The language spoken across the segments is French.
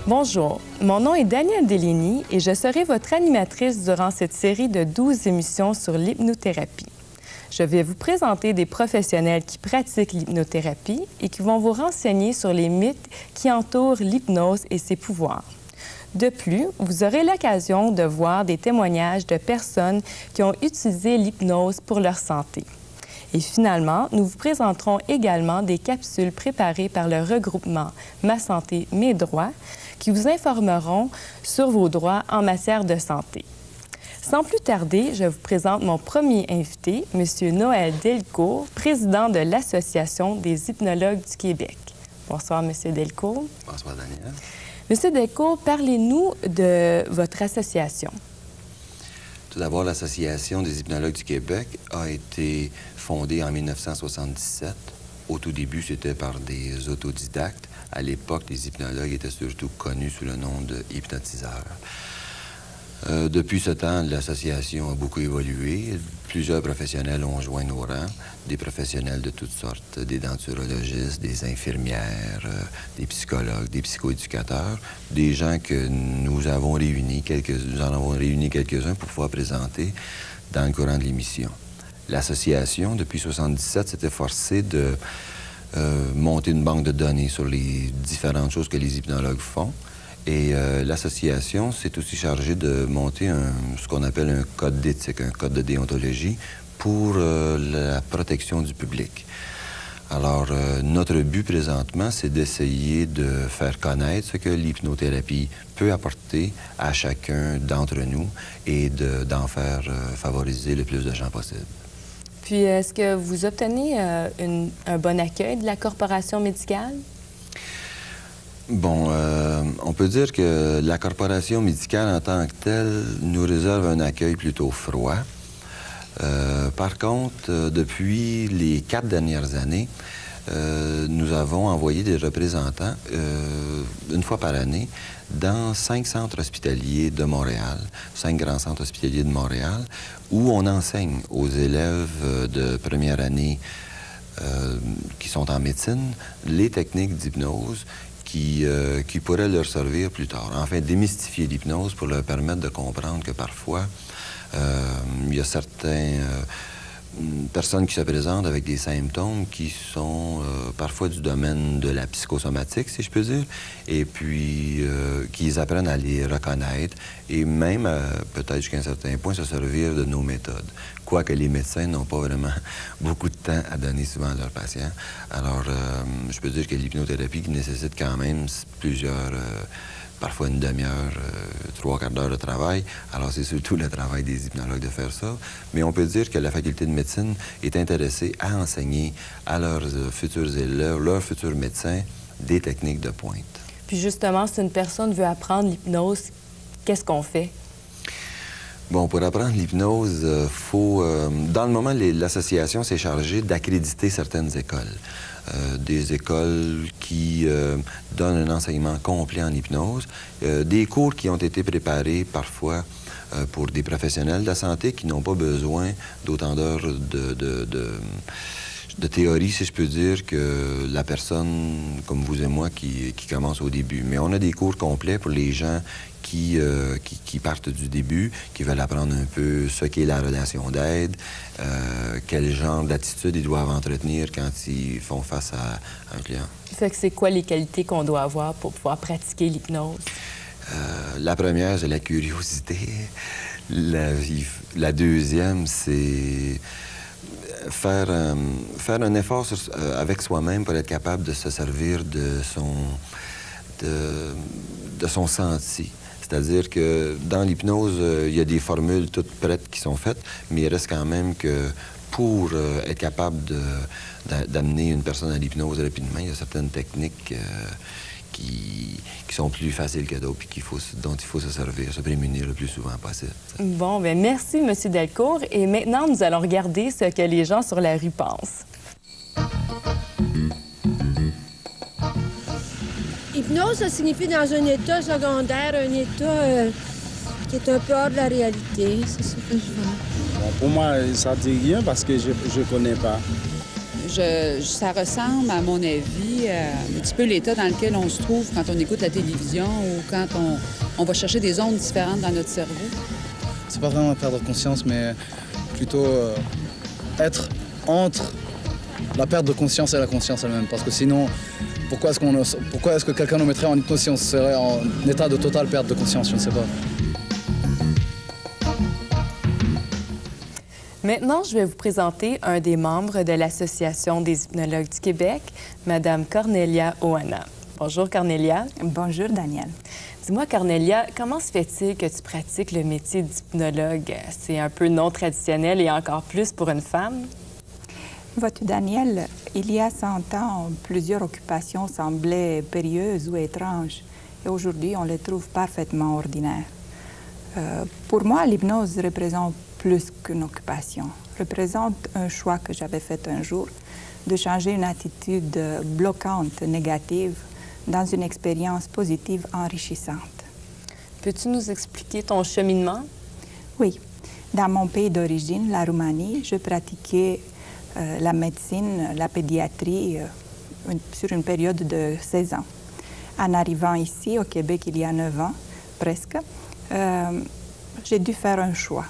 Bonjour, mon nom est Danielle Deligny et je serai votre animatrice durant cette série de 12 émissions sur l'hypnothérapie. Je vais vous présenter des professionnels qui pratiquent l'hypnothérapie et qui vont vous renseigner sur les mythes qui entourent l'hypnose et ses pouvoirs. De plus, vous aurez l'occasion de voir des témoignages de personnes qui ont utilisé l'hypnose pour leur santé. Et finalement, nous vous présenterons également des capsules préparées par le regroupement Ma Santé, Mes Droits, qui vous informeront sur vos droits en matière de santé. Sans plus tarder, je vous présente mon premier invité, M. Noël Delcourt, président de l'Association des hypnologues du Québec. Bonsoir, M. Delcourt. Bonsoir, Daniel. M. Delcourt, parlez-nous de votre association. Tout d'abord, l'Association des hypnologues du Québec a été fondée en 1977. Au tout début, c'était par des autodidactes. À l'époque, les hypnologues étaient surtout connus sous le nom de hypnotiseurs. Depuis ce temps, l'association a beaucoup évolué. Plusieurs professionnels ont joint nos rangs, des professionnels de toutes sortes, des denturologistes, des infirmières, des psychologues, des psychoéducateurs, des gens que nous en avons réunis quelques-uns pour pouvoir présenter dans le courant de l'émission. L'association, depuis 1977, s'était forcée de monter une banque de données sur les différentes choses que les hypnologues font. Et l'association s'est aussi chargée de monter ce qu'on appelle un code d'éthique, un code de déontologie pour la protection du public. Alors, notre but présentement, c'est d'essayer de faire connaître ce que l'hypnothérapie peut apporter à chacun d'entre nous et d'en faire favoriser le plus de gens possible. Puis, est-ce que vous obtenez un bon accueil de la corporation médicale? Bon, on peut dire que la corporation médicale en tant que telle nous réserve un accueil plutôt froid. Par contre, depuis les 4 dernières années, nous avons envoyé des représentants une fois par année dans 5 centres hospitaliers de Montréal, 5 grands centres hospitaliers de Montréal, où on enseigne aux élèves de première année qui sont en médecine les techniques d'hypnose qui pourraient leur servir plus tard. Enfin, démystifier l'hypnose pour leur permettre de comprendre que parfois, il y a certaines personnes qui se présentent avec des symptômes qui sont parfois du domaine de la psychosomatique, si je peux dire, et puis qu'ils apprennent à les reconnaître et même, peut-être jusqu'à un certain point, se servir de nos méthodes. Quoique les médecins n'ont pas vraiment beaucoup de temps à donner souvent à leurs patients. Alors, je peux dire que l'hypnothérapie nécessite quand même plusieurs... parfois une demi-heure, 3/4 d'heure de travail. Alors, c'est surtout le travail des hypnologues de faire ça. Mais on peut dire que la faculté de médecine est intéressée à enseigner à leurs futurs élèves, leurs futurs médecins, des techniques de pointe. Puis justement, si une personne veut apprendre l'hypnose, qu'est-ce qu'on fait? Bon, pour apprendre l'hypnose, dans le moment, l'association s'est chargée d'accréditer certaines écoles. Des écoles qui donnent un enseignement complet en hypnose, des cours qui ont été préparés parfois pour des professionnels de la santé qui n'ont pas besoin d'autant d'heures de théorie, si je peux dire, que la personne comme vous et moi qui commence au début. Mais on a des cours complets pour les gens qui partent du début, qui veulent apprendre un peu ce qu'est la relation d'aide, quel genre d'attitude ils doivent entretenir quand ils font face à un client. Fait que c'est quoi les qualités qu'on doit avoir pour pouvoir pratiquer l'hypnose? La première, c'est la curiosité. La deuxième, c'est faire un effort avec soi-même pour être capable de se servir de son senti. C'est-à-dire que dans l'hypnose, il y a des formules toutes prêtes qui sont faites, mais il reste quand même que pour être capable d'amener une personne à l'hypnose rapidement, il y a certaines techniques qui sont plus faciles que d'autres puis dont il faut se servir, se prémunir le plus souvent possible. Bon, bien merci, M. Delcourt. Et maintenant, nous allons regarder ce que les gens sur la rue pensent. Hypnose, ça signifie dans un état secondaire, un état qui est un peu hors de la réalité. C'est ce que je vois. Bon, pour moi, ça ne dit rien parce que je ne connais pas. Ça ressemble, à mon avis, à un petit peu l'état dans lequel on se trouve quand on écoute la télévision ou quand on va chercher des ondes différentes dans notre cerveau. C'est pas vraiment perdre conscience, mais plutôt être entre la perte de conscience et la conscience elle-même. Parce que sinon, pourquoi est-ce que quelqu'un nous mettrait en hypnose si on serait en état de totale perte de conscience? Je ne sais pas. Maintenant, je vais vous présenter un des membres de l'Association des hypnologues du Québec, Mme Cornelia Ohana. Bonjour, Cornelia. Bonjour, Daniel. Dis-moi, Cornelia, comment se fait-il que tu pratiques le métier d'hypnologue? C'est un peu non traditionnel et encore plus pour une femme. Vois-tu, Daniel, il y a 100 ans, plusieurs occupations semblaient périlleuses ou étranges. Et aujourd'hui, on les trouve parfaitement ordinaires. Pour moi, l'hypnose représente plus qu'une occupation. Représente un choix que j'avais fait un jour de changer une attitude bloquante, négative, dans une expérience positive enrichissante. Peux-tu nous expliquer ton cheminement? Oui. Dans mon pays d'origine, la Roumanie, je pratiquais la médecine, la pédiatrie sur une période de 16 ans. En arrivant ici, au Québec, il y a 9 ans, presque, j'ai dû faire un choix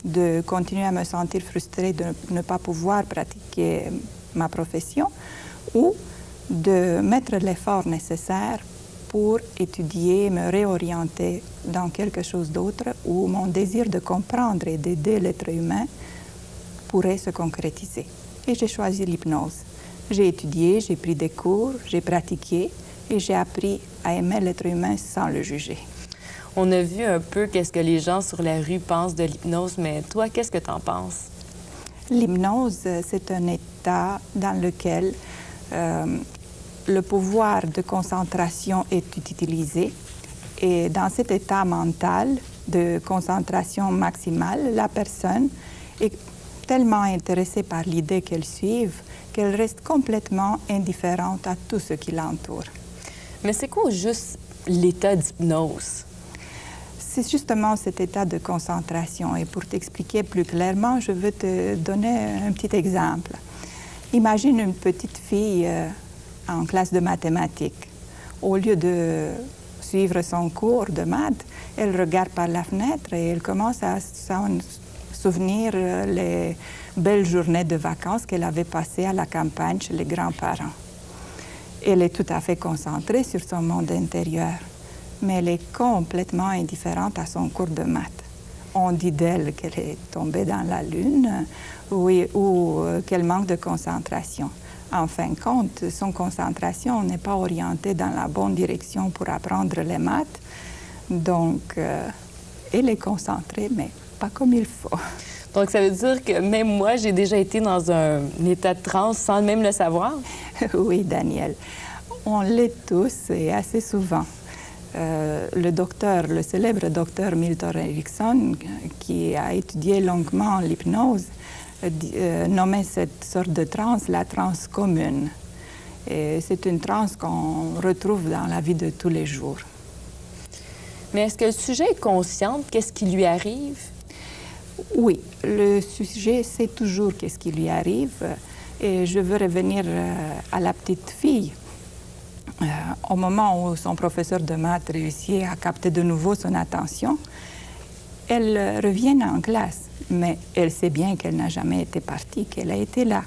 de continuer à me sentir frustrée de ne pas pouvoir pratiquer ma profession ou de mettre l'effort nécessaire pour étudier, me réorienter dans quelque chose d'autre où mon désir de comprendre et d'aider l'être humain pourrait se concrétiser. Et j'ai choisi l'hypnose. J'ai étudié, j'ai pris des cours, j'ai pratiqué et j'ai appris à aimer l'être humain sans le juger. On a vu un peu qu'est-ce que les gens sur la rue pensent de l'hypnose, mais toi, qu'est-ce que tu en penses? L'hypnose, c'est un état dans lequel le pouvoir de concentration est utilisé. Et dans cet état mental de concentration maximale, la personne est tellement intéressée par l'idée qu'elle suive qu'elle reste complètement indifférente à tout ce qui l'entoure. Mais c'est quoi juste l'état d'hypnose? C'est justement cet état de concentration. Et pour t'expliquer plus clairement, je veux te donner un petit exemple. Imagine une petite fille en classe de mathématiques. Au lieu de suivre son cours de maths, elle regarde par la fenêtre et elle commence à s'en souvenir les belles journées de vacances qu'elle avait passées à la campagne chez les grands-parents. Elle est tout à fait concentrée sur son monde intérieur, mais elle est complètement indifférente à son cours de maths. On dit d'elle qu'elle est tombée dans la lune ou qu'elle manque de concentration. En fin de compte, son concentration n'est pas orientée dans la bonne direction pour apprendre les maths. Donc, elle est concentrée, mais pas comme il faut. Donc, ça veut dire que même moi, j'ai déjà été dans un état de transe sans même le savoir? Oui, Daniel. On l'est tous et assez souvent. Le célèbre docteur Milton Erickson, qui a étudié longuement l'hypnose, nommait cette sorte de transe la transe commune. Et c'est une transe qu'on retrouve dans la vie de tous les jours. Mais est-ce que le sujet est conscient de qu'est-ce qui lui arrive? Oui, le sujet sait toujours qu'est-ce qui lui arrive. Et je veux revenir à la petite fille. Au moment où son professeur de maths réussit à capter de nouveau son attention, elle revient en classe, mais elle sait bien qu'elle n'a jamais été partie, qu'elle a été là,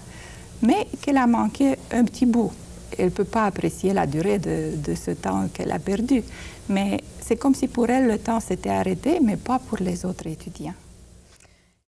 mais qu'elle a manqué un petit bout. Elle ne peut pas apprécier la durée de ce temps qu'elle a perdu, mais c'est comme si pour elle le temps s'était arrêté, mais pas pour les autres étudiants.